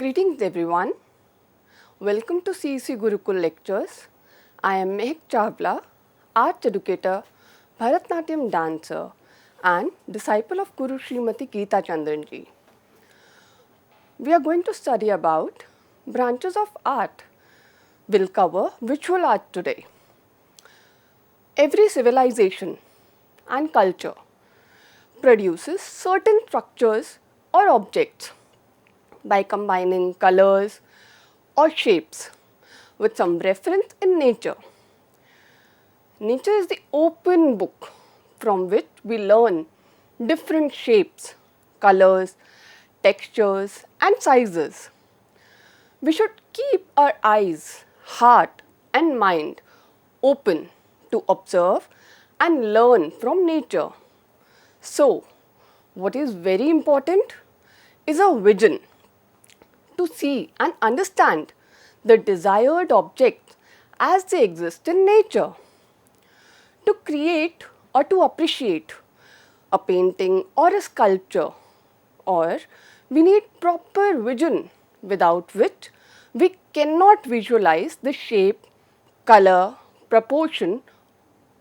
Greetings everyone. Welcome to CEC Gurukul lectures. I am Mehak Chawla, arts educator, Bharatanatyam dancer and disciple of Guru Srimati Geeta Chandranji. We are going to study about branches of art. We'll cover visual art today. Every civilization and culture produces certain structures or objects by combining colors or shapes with some reference in nature. Nature is the open book from which we learn different shapes, colors, textures and sizes. We should keep our eyes, heart and mind open to observe and learn from nature. So, what is very important is a vision to see and understand the desired objects as they exist in nature. To create or to appreciate a painting or a sculpture, or we need proper vision without which we cannot visualize the shape, color, proportion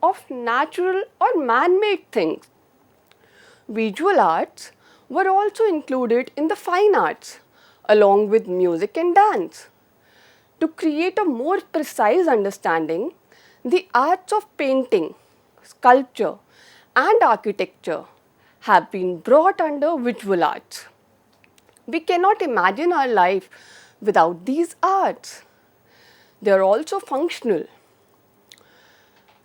of natural or man-made things. Visual arts were also included in the fine arts along with music and dance. To create a more precise understanding, the arts of painting, sculpture and architecture have been brought under visual arts. We cannot imagine our life without these arts. They are also functional.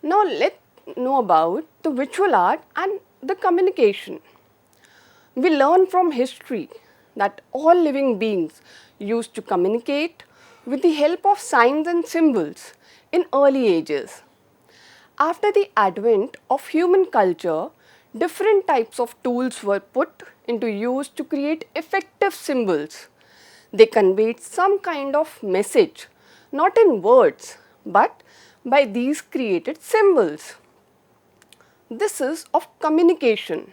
Now let's know about the visual art and the communication. We learn from history that all living beings used to communicate with the help of signs and symbols in early ages. After the advent of human culture, different types of tools were put into use to create effective symbols. They conveyed some kind of message, not in words, but by these created symbols. This is of communication,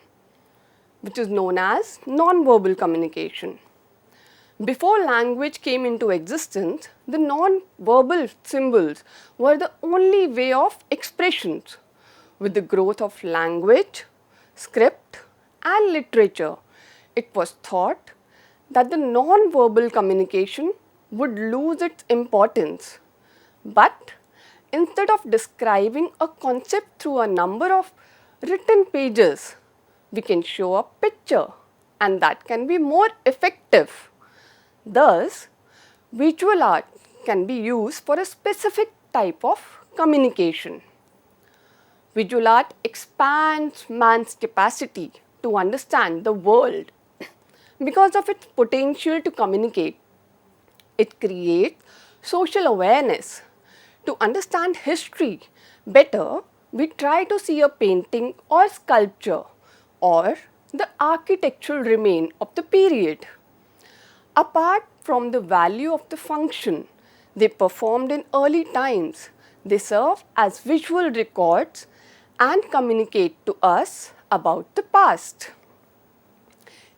which is known as non-verbal communication. Before language came into existence, the non-verbal symbols were the only way of expression. With the growth of language, script and literature, it was thought that the non-verbal communication would lose its importance. But instead of describing a concept through a number of written pages, we can show a picture and that can be more effective. Thus, visual art can be used for a specific type of communication. Visual art expands man's capacity to understand the world because of its potential to communicate. It creates social awareness. To understand history better, we try to see a painting or sculpture or the architectural remain of the period. Apart from the value of the function they performed in early times, they serve as visual records and communicate to us about the past.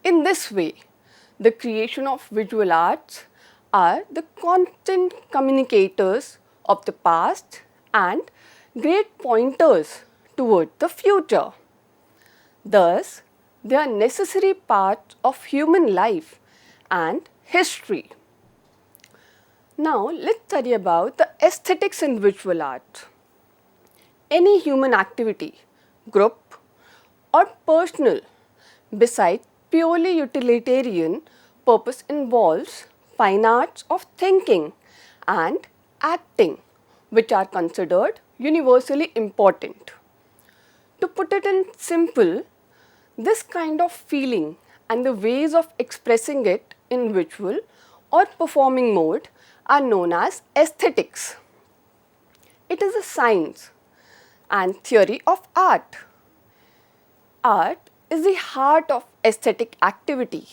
In this way, the creation of visual arts are the constant communicators of the past and great pointers toward the future. Thus, they are necessary parts of human life and history. Now, let's study about the aesthetics in visual art. Any human activity, group or personal, besides purely utilitarian purpose involves fine arts of thinking and acting, which are considered universally important. To put it in simple, this kind of feeling and the ways of expressing it in visual or performing mode are known as aesthetics. It is a science and theory of art. Art is the heart of aesthetic activity.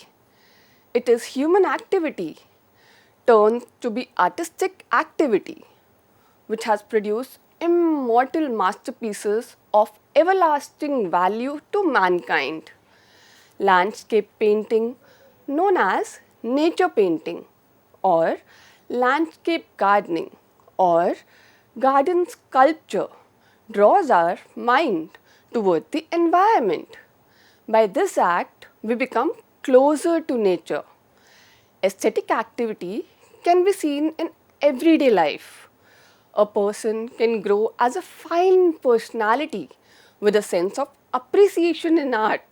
It is human activity turned to be artistic activity, which has produced immortal masterpieces of everlasting value to mankind. Landscape painting, known as nature painting, or landscape gardening or garden sculpture draws our mind toward the environment. By this act, we become closer to nature. Aesthetic activity can be seen in everyday life. A person can grow as a fine personality with a sense of appreciation in art.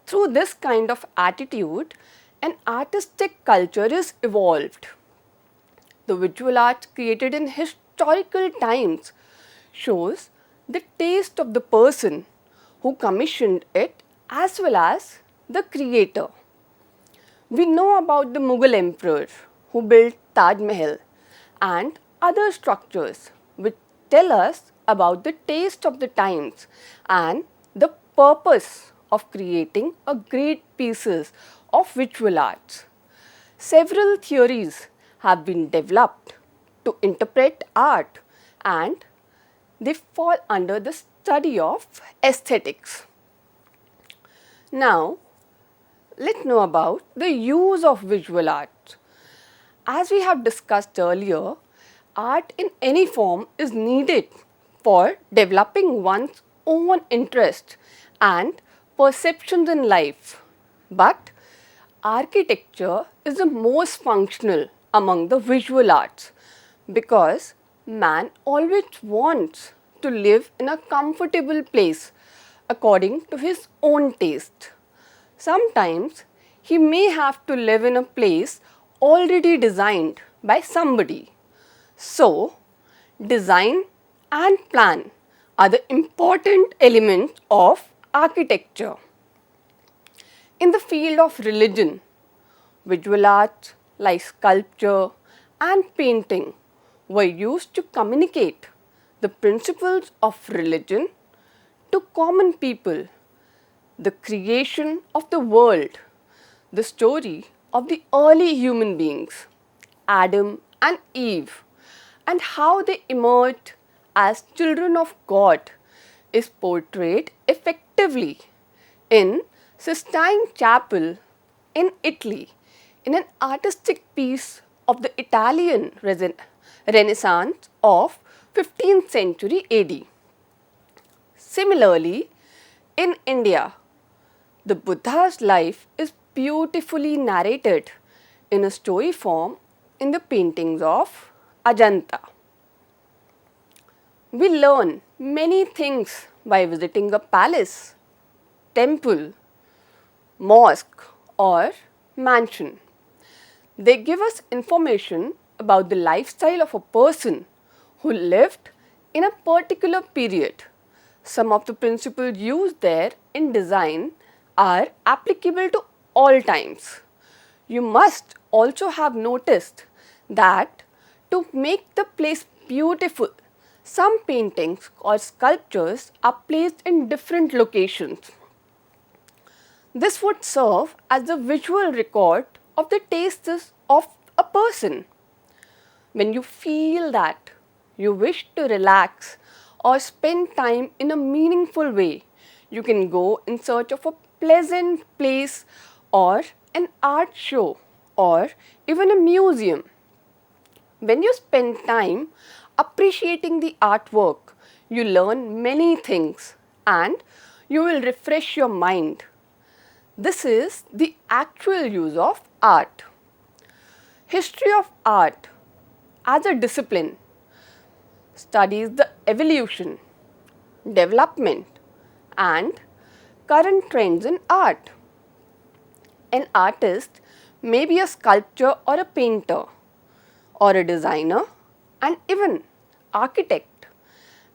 Through this kind of attitude, an artistic culture is evolved. The visual art created in historical times shows the taste of the person who commissioned it as well as the creator. We know about the Mughal emperor who built Taj Mahal and other structures which tell us about the taste of the times and the purpose of creating a great pieces of visual arts. Several theories have been developed to interpret art and they fall under the study of aesthetics. Now, let's know about the use of visual art. As we have discussed earlier, art in any form is needed for developing one's own interest and perceptions in life. But architecture is the most functional among the visual arts because man always wants to live in a comfortable place according to his own taste. Sometimes he may have to live in a place already designed by somebody. So, design and plan are the important elements of architecture. In the field of religion, visual arts like sculpture and painting were used to communicate the principles of religion to common people, the creation of the world, the story of the early human beings, Adam and Eve, and how they emerged as children of God is portrayed effectively in Sistine Chapel in Italy in an artistic piece of the Italian Renaissance of 15th century AD. Similarly, in India, the Buddha's life is beautifully narrated in a story form in the paintings of Ajanta. We learn many things by visiting a palace, temple, mosque or mansion. They give us information about the lifestyle of a person who lived in a particular period. Some of the principles used there in design are applicable to all times. You must also have noticed that to make the place beautiful, some paintings or sculptures are placed in different locations. This would serve as the visual record of the tastes of a person. When you feel that you wish to relax or spend time in a meaningful way, you can go in search of a pleasant place or an art show or even a museum. When you spend time appreciating the artwork, you learn many things and you will refresh your mind. This is the actual use of art. History of art as a discipline studies the evolution, development and current trends in art. An artist may be a sculptor or a painter or a designer and even architect,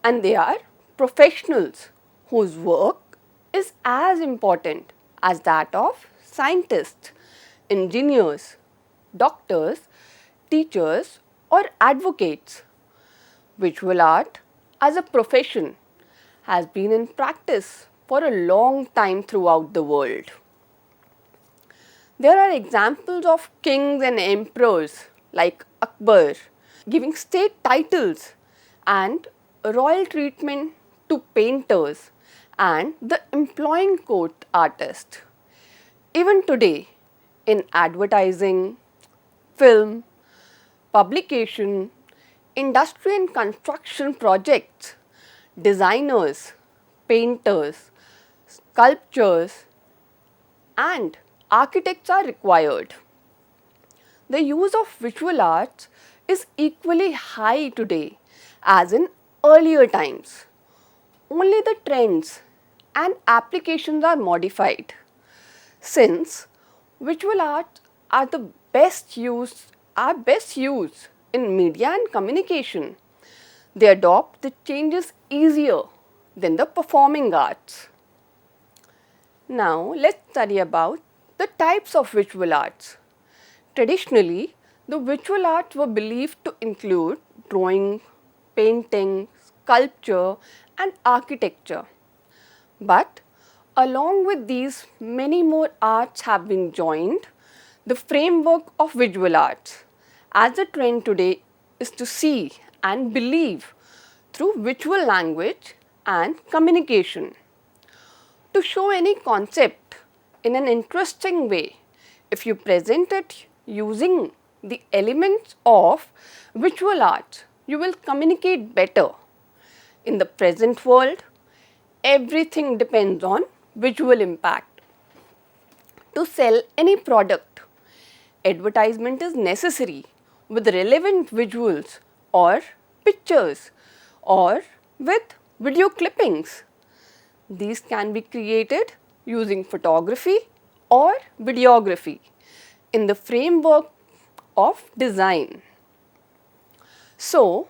and they are professionals whose work is as important as that of scientists, engineers, doctors, teachers or advocates. Visual art as a profession has been in practice for a long time throughout the world. There are examples of kings and emperors like Akbar giving state titles and royal treatment to painters and the employing court artists. Even today, in advertising, film, publication, industry and construction projects, designers, painters, sculptors, and architects are required. The use of visual arts is equally high today as in earlier times. Only the trends and applications are modified. Since visual arts are the best used in media and communication, they adopt the changes easier than the performing arts. Now let's study about the types of visual arts. Traditionally, the visual arts were believed to include drawing, painting, sculpture and architecture. But along with these, many more arts have been joined the framework of visual arts, as the trend today is to see and believe through visual language and communication. To show any concept in an interesting way, if you present it using the elements of visual arts, you will communicate better. In the present world, everything depends on visual impact. To sell any product, advertisement is necessary with relevant visuals or pictures or with video clippings. These can be created using photography or videography in the framework of design. So,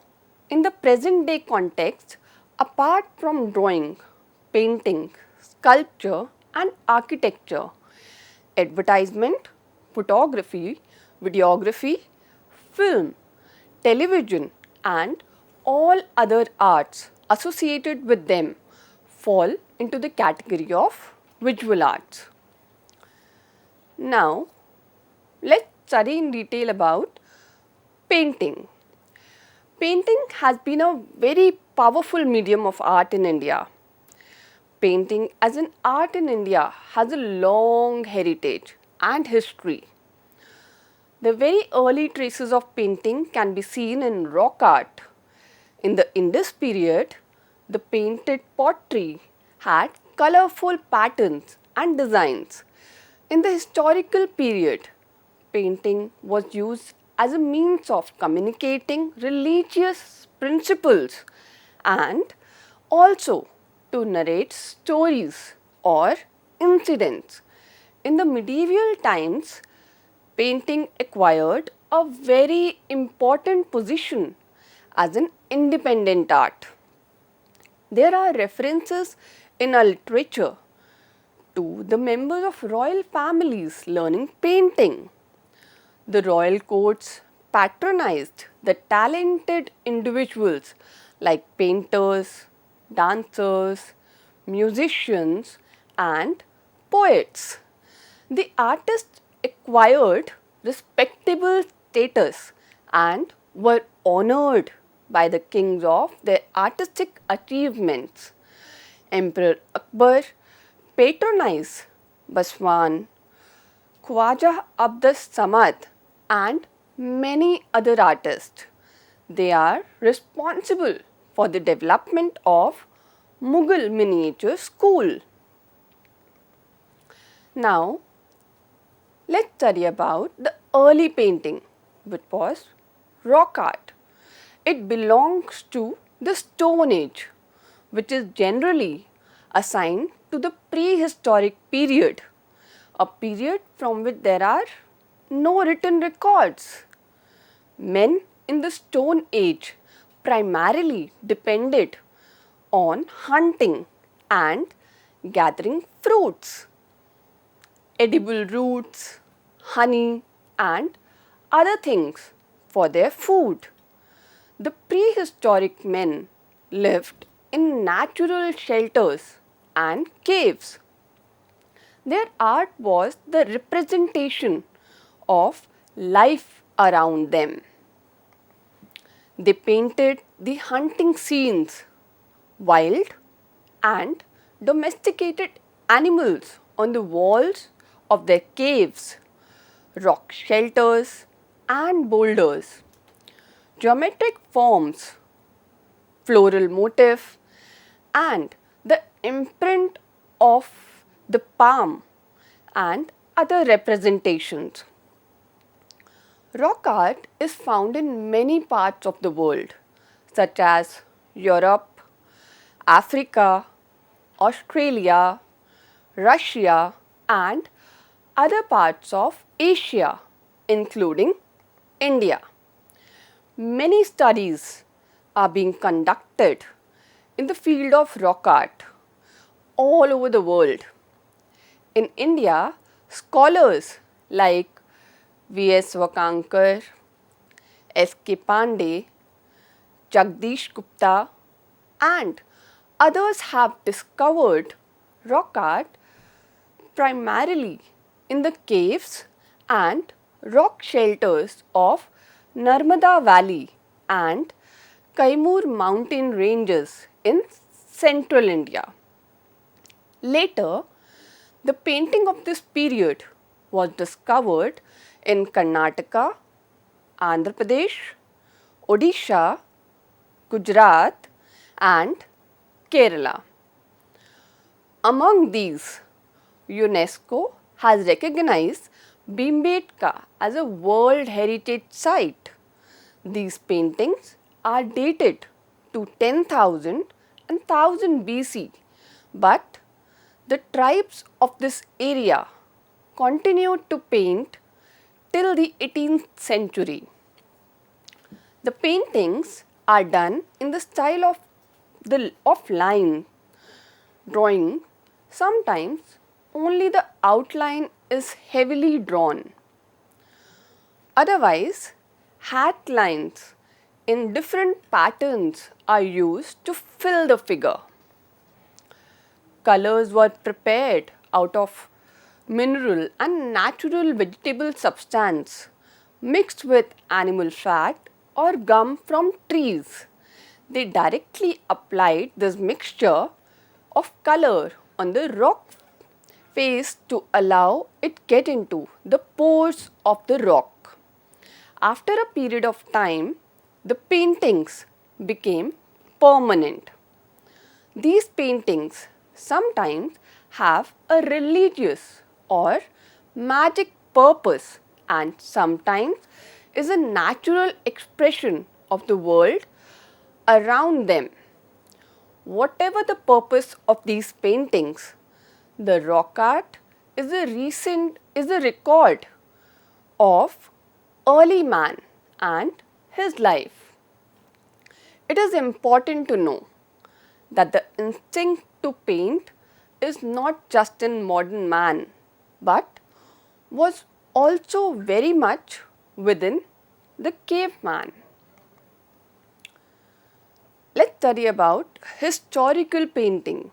in the present day context, apart from drawing, painting, sculpture and architecture, advertisement, photography, videography, film, television and all other arts associated with them fall into the category of visual arts. Now, let's study in detail about painting. Painting has been a very powerful medium of art in India. Painting as an art in India has a long heritage and history. The very early traces of painting can be seen in rock art. In the Indus period, the painted pottery had colorful patterns and designs. In the historical period, painting was used as a means of communicating religious principles and also to narrate stories or incidents. In the medieval times, painting acquired a very important position as an independent art. There are references in our literature to the members of royal families learning painting. The royal courts patronized the talented individuals like painters, dancers, musicians and poets. The artists acquired respectable status and were honored by the kings of their artistic achievements. Emperor Akbar patronized Baswan, Khwaja Abdas Samad and many other artists. They are responsible for the development of Mughal miniature school. Now, let's study about the early painting, which was rock art. It belongs to the Stone Age, which is generally assigned to the prehistoric period, a period from which there are no written records. Men in the Stone Age primarily depended on hunting and gathering fruits, edible roots, honey and other things for their food. The prehistoric men lived in natural shelters and caves. Their art was the representation of life around them. They painted the hunting scenes, wild and domesticated animals on the walls of their caves, rock shelters and boulders. Geometric forms, floral motif, and the imprint of the palm and other representations. Rock art is found in many parts of the world, such as Europe, Africa, Australia, Russia, and other parts of Asia, including India. Many studies are being conducted in the field of rock art all over the world. In India, scholars like V.S. Wakankar, S.K. Pandey, Jagdish Gupta, and others have discovered rock art primarily in the caves and rock shelters of Narmada Valley and Kaimur mountain ranges in central India. Later, the painting of this period was discovered in Karnataka, Andhra Pradesh, Odisha, Gujarat, and Kerala. Among these, UNESCO has recognized Bhimbetka as a World Heritage Site. These paintings are dated to 10,000 and 1000 BC, but the tribes of this area continued to paint till the 18th century. The paintings are done in the style of line drawing. Sometimes only the outline is heavily drawn. Otherwise, hat lines in different patterns are used to fill the figure. Colors were prepared out of mineral and natural vegetable substance mixed with animal fat or gum from trees. They directly applied this mixture of color on the rock face to allow it get into the pores of the rock. After a period of time, the paintings became permanent. These paintings sometimes have a religious or magic purpose and sometimes is a natural expression of the world around them. Whatever the purpose of these paintings, the rock art is a record of early man and his life. It is important to know that the instinct to paint is not just in modern man, but was also very much within the caveman. Let's study about historical painting.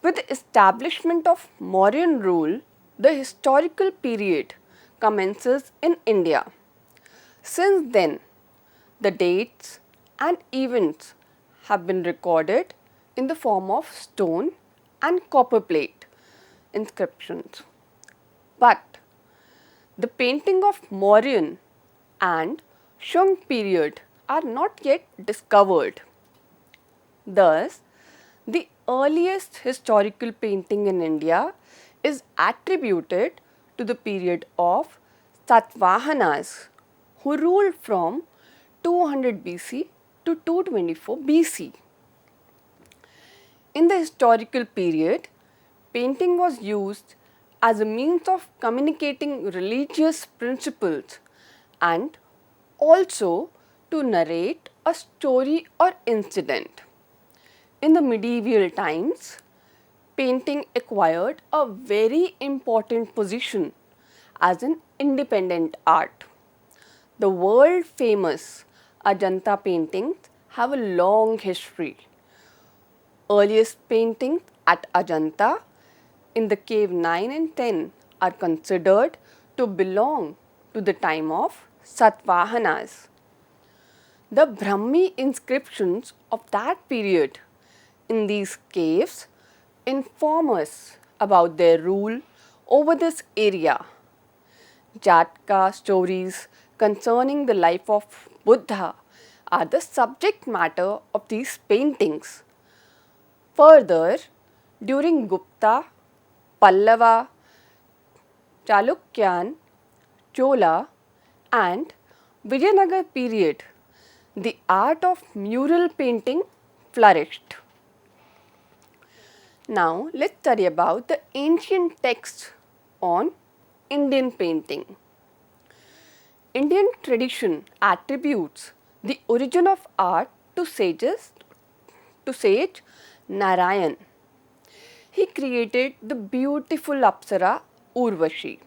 With the establishment of Mauryan rule, the historical period commences in India. Since then, the dates and events have been recorded in the form of stone and copper plate inscriptions. But the painting of Mauryan and Shung period are not yet discovered. Thus, the earliest historical painting in India is attributed to the period of Satavahanas, who ruled from 200 BC to 224 BC. In the historical period, painting was used as a means of communicating religious principles and also to narrate a story or incident. In the medieval times, painting acquired a very important position as an independent art. The world famous Ajanta paintings have a long history. Earliest paintings at Ajanta in the cave 9 and 10 are considered to belong to the time of Satavahanas. The Brahmi inscriptions of that period in these caves inform us about their rule over this area. Jatka stories concerning the life of Buddha are the subject matter of these paintings. Further, during Gupta, Pallava, Chalukyan, Chola and Vijayanagar period, the art of mural painting flourished. Now, let's study about the ancient texts on Indian painting. Indian tradition attributes the origin of art to sage Narayan. He created the beautiful Apsara Urvashi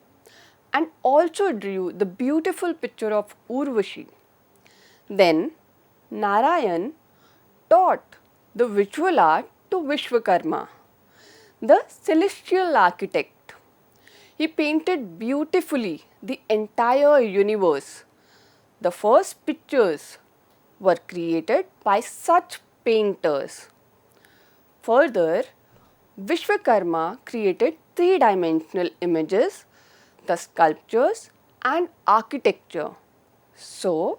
and also drew the beautiful picture of Urvashi. Then Narayan taught the visual art to Vishwakarma, the celestial architect. He painted beautifully the entire universe. The first pictures were created by such painters. Further, Vishwakarma created three-dimensional images, the sculptures and architecture. So,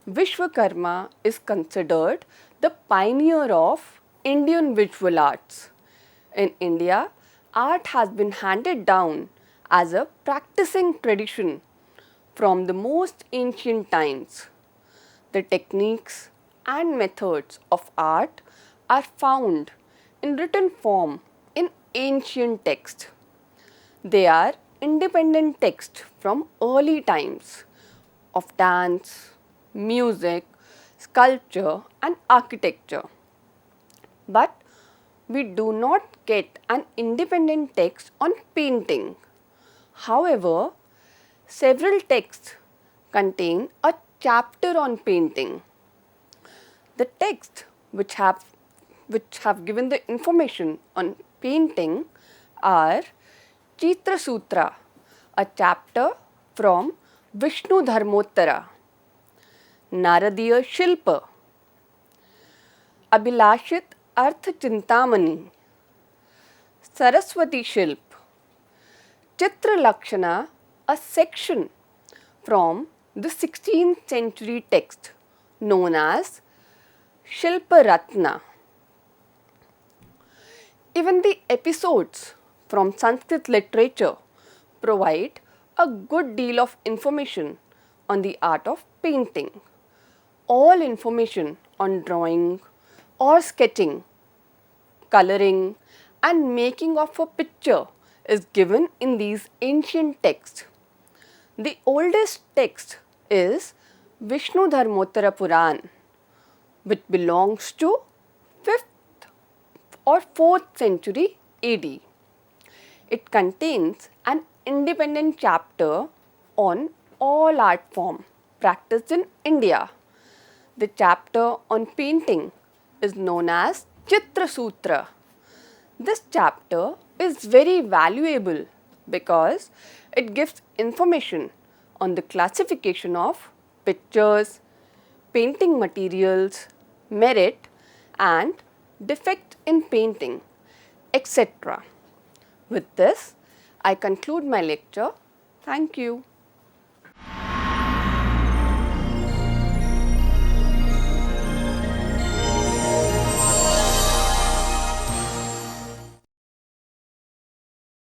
Vishwakarma is considered the pioneer of Indian visual arts. In India, art has been handed down as a practicing tradition from the most ancient times. The techniques and methods of art are found in written form in ancient texts. They are independent texts from early times of dance, music, sculpture and architecture. But we do not get an independent text on painting. However, several texts contain a chapter on painting. The texts which have given the information on painting are Chitra Sutra, a chapter from Vishnu Dharmottara, Naradiya Shilpa, Abhilashit Arth Chintamani, Saraswati Shilp, Chitra Lakshana, a section from the 16th century text known as Shilpa Ratna. Even the episodes from Sanskrit literature provide a good deal of information on the art of painting. All information on drawing or sketching, coloring and making of a picture is given in these ancient texts. The oldest text is Vishnu Dharmottara Puran, which belongs to 5th or 4th century AD. It contains an independent chapter on all art form practiced in India. The chapter on painting is known as Chitra Sutra. This chapter is very valuable because it gives information on the classification of pictures, painting materials, merit and defect in painting, etc. With this, I conclude my lecture. Thank you.